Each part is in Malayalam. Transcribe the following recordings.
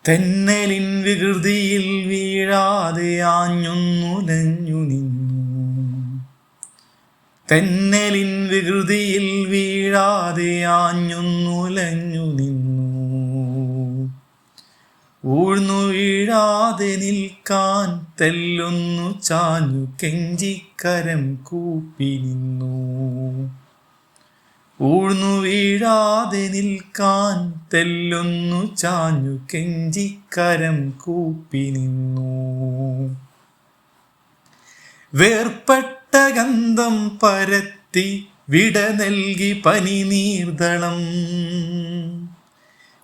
തെന്നലിൻ വികൃതിയിൽ വീഴാതെ ആഞ്ഞൊന്നുലഞ്ഞു നിന്നു. തെന്നലിൻ വികൃതിയിൽ വീഴാതെ ആഞ്ഞൊന്നുലഞ്ഞു നിന്നു. ഊഴ്ന്നു വീഴാതെ നിൽക്കാൻ തെല്ലൊന്നു ചാഞ്ഞു കെഞ്ചിക്കരം കൂപ്പി നിന്നു. ഊഴ്ന്നു വീഴാതെ നിൽക്കാൻ തെല്ലൊന്നു ചാഞ്ഞു കെഞ്ചിക്കരം കൂപ്പി നിന്നു. വേർപ്പെട്ട ഗന്ധം പരത്തി വിട നൽകി പനിനീർദളം.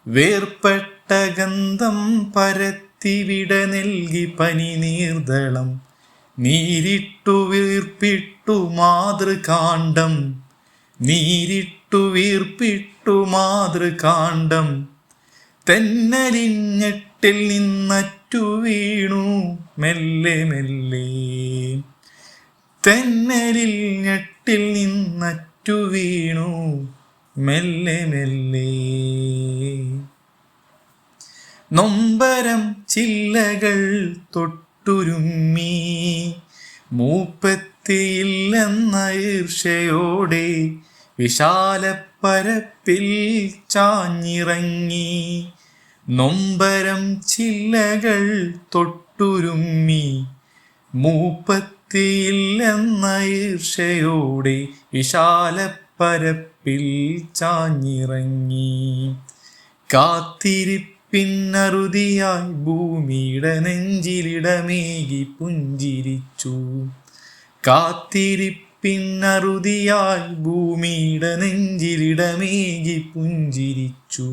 വേർപ്പെട്ട ഗന്ധം പരത്തി വിട നൽകി പനിനീർദളം. നീരിട്ടു വീർപ്പിട്ടു മാതൃകാണ്ഡം. നീരിട്ടു വീർപ്പിട്ടു മാതൃകാണ്ഡം. തെന്നലിഞ്ഞെട്ടിൽ നിന്നറ്റു വീണു മെല്ലെ മെല്ലെ. തെന്നലിൽ ഞെട്ടിൽ നിന്നറ്റു വീണു മെല്ലെ മെല്ലെ. നൊമ്പരം ചില്ലകൾ തൊട്ടുരുമ്മി മൂപ്പെത്തിയില്ലെന്ന ഈർഷ്യയോടെ വിശാലപ്പരപ്പിൽ ചാഞ്ഞിറങ്ങി. നൊമ്പരം ചില്ലകൾ തൊട്ടുരുമ്മി മൂപ്പെത്തിയില്ലെന്ന ഈർഷ്യയോടെ വിശാലപ്പരപ്പിൽ ചാഞ്ഞിറങ്ങി. കാത്തിരിപ്പിന്നറുതിയായി ഭൂമിയുടെ നെഞ്ചിലിടമേകി പുഞ്ചിരിച്ചു. കാത്തിരിപ്പിന്നറുതിയായി ഭൂമിയുടെ നെഞ്ചിലിടമേകി പുഞ്ചിരിച്ചു.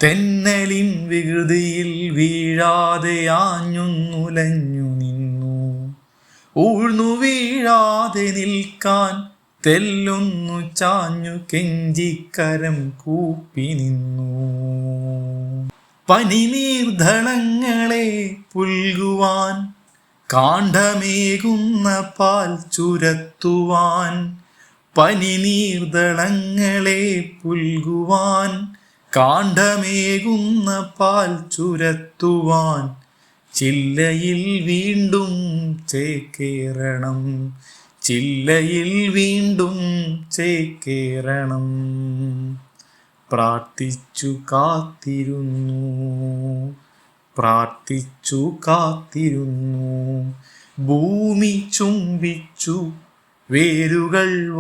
തെന്നലിൻ വികൃതിയിൽ വീഴാതെ ആഞ്ഞൊന്നുലഞ്ഞു നിന്നു. ഊഴ്ന്നു വീഴാതെ നിൽക്കാൻ തെല്ലൊന്നു ചാഞ്ഞു കെഞ്ചിക്കരം കൂപ്പി നിന്നു. പനിനീർദളങ്ങളെ പുൽകുവാൻ കാണ്ഡമേകുന്ന പാൽ ചുരത്തുവാൻ. പനിനീർദളങ്ങളെ പുൽകുവാൻ കാണ്ഡമേകുന്ന പാൽ ചുരത്തുവാൻ. ചില്ലയിൽ വീണ്ടും ചേക്കേറണം. ചില്ലയിൽ വീണ്ടും ചേക്കേറണം. പ്രാർത്ഥിച്ചു കാത്തിരുന്നു. പ്രാർത്ഥിച്ചു കാത്തിരുന്നു. ഭൂമി ചുംബിച്ചു വേരുകൾ